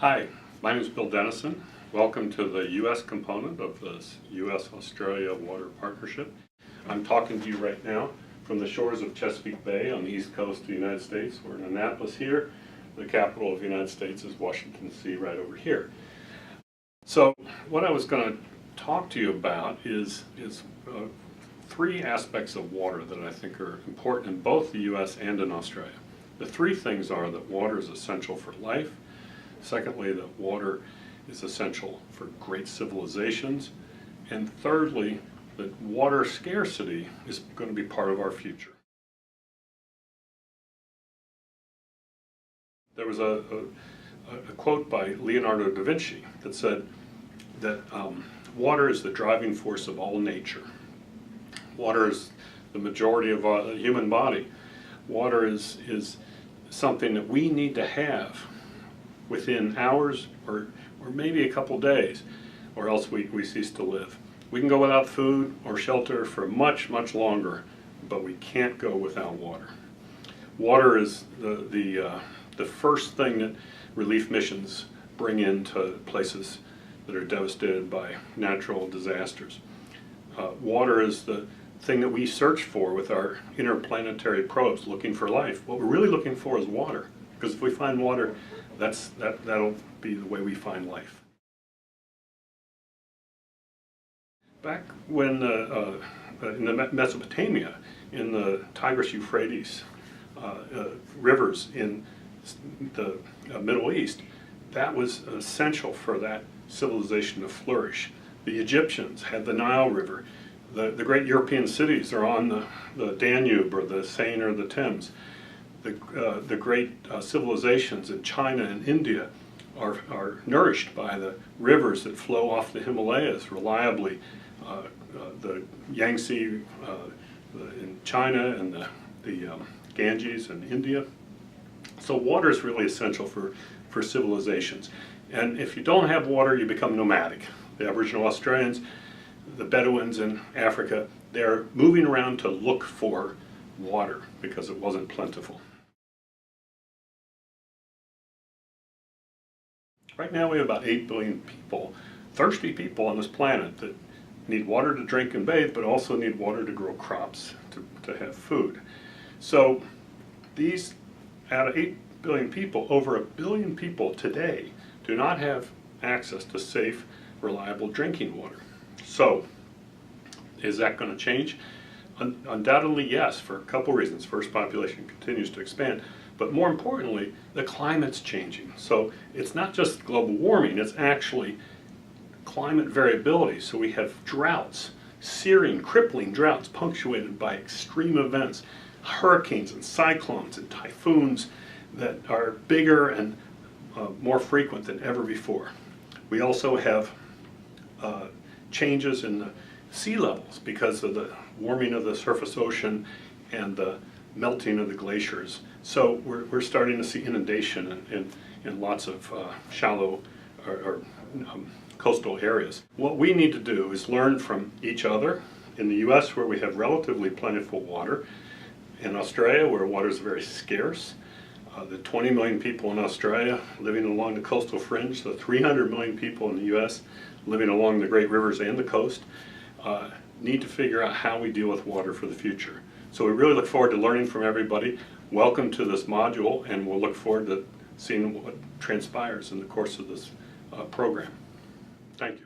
Hi, my name is Bill Dennison. Welcome to the U.S. component of this U.S.-Australia Water Partnership. I'm talking to you right now from the shores of Chesapeake Bay on the east coast of the United States. We're in Annapolis here. The capital of the United States is Washington, D.C. right over here. So what I was going to talk to you about is three aspects of water that I think are important in both the U.S. and in Australia. The three things are that water is essential for life. Secondly, that water is essential for great civilizations. And thirdly, that water scarcity is going to be part of our future. There was a quote by Leonardo da Vinci that said that water is the driving force of all nature. Water is the majority of the human body. Water is something that we need to have within hours or maybe a couple days, or else we cease to live. We can go without food or shelter for much, much longer, but we can't go without water. Water is the first thing that relief missions bring into places that are devastated by natural disasters. Water is the thing that we search for with our interplanetary probes looking for life. What we're really looking for is water, because if we find water, that'll be the way we find life. Back when in the Mesopotamia, in the Tigris-Euphrates rivers in the Middle East, that was essential for that civilization to flourish. The Egyptians had the Nile River. The great European cities are on the Danube or the Seine or the Thames. The great civilizations in China and India are nourished by the rivers that flow off the Himalayas reliably. The Yangtze in China and the Ganges in India. So water is really essential for civilizations. And if you don't have water, you become nomadic. The Aboriginal Australians, the Bedouins in Africa, they're moving around to look for water because it wasn't plentiful. Right now we have about 8 billion people, thirsty people on this planet that need water to drink and bathe, but also need water to grow crops, to have food. So these, out of 8 billion people, over 1 billion people today do not have access to safe, reliable drinking water. So is that going to change? Undoubtedly yes, for a couple reasons. First, population continues to expand, but more importantly, the climate's changing. So it's not just global warming, it's actually climate variability. So we have droughts, searing, crippling droughts punctuated by extreme events, hurricanes and cyclones and typhoons that are bigger and more frequent than ever before. We also have changes in the sea levels because of the warming of the surface ocean and the melting of the glaciers. So we're starting to see inundation in lots of shallow or coastal areas. What we need to do is learn from each other. In the US, where we have relatively plentiful water, in Australia, where water is very scarce, the 20 million people in Australia living along the coastal fringe, the 300 million people in the US living along the great rivers and the coast, need to figure out how we deal with water for the future. So we really look forward to learning from everybody. Welcome to this module, and we'll look forward to seeing what transpires in the course of this program. Thank you.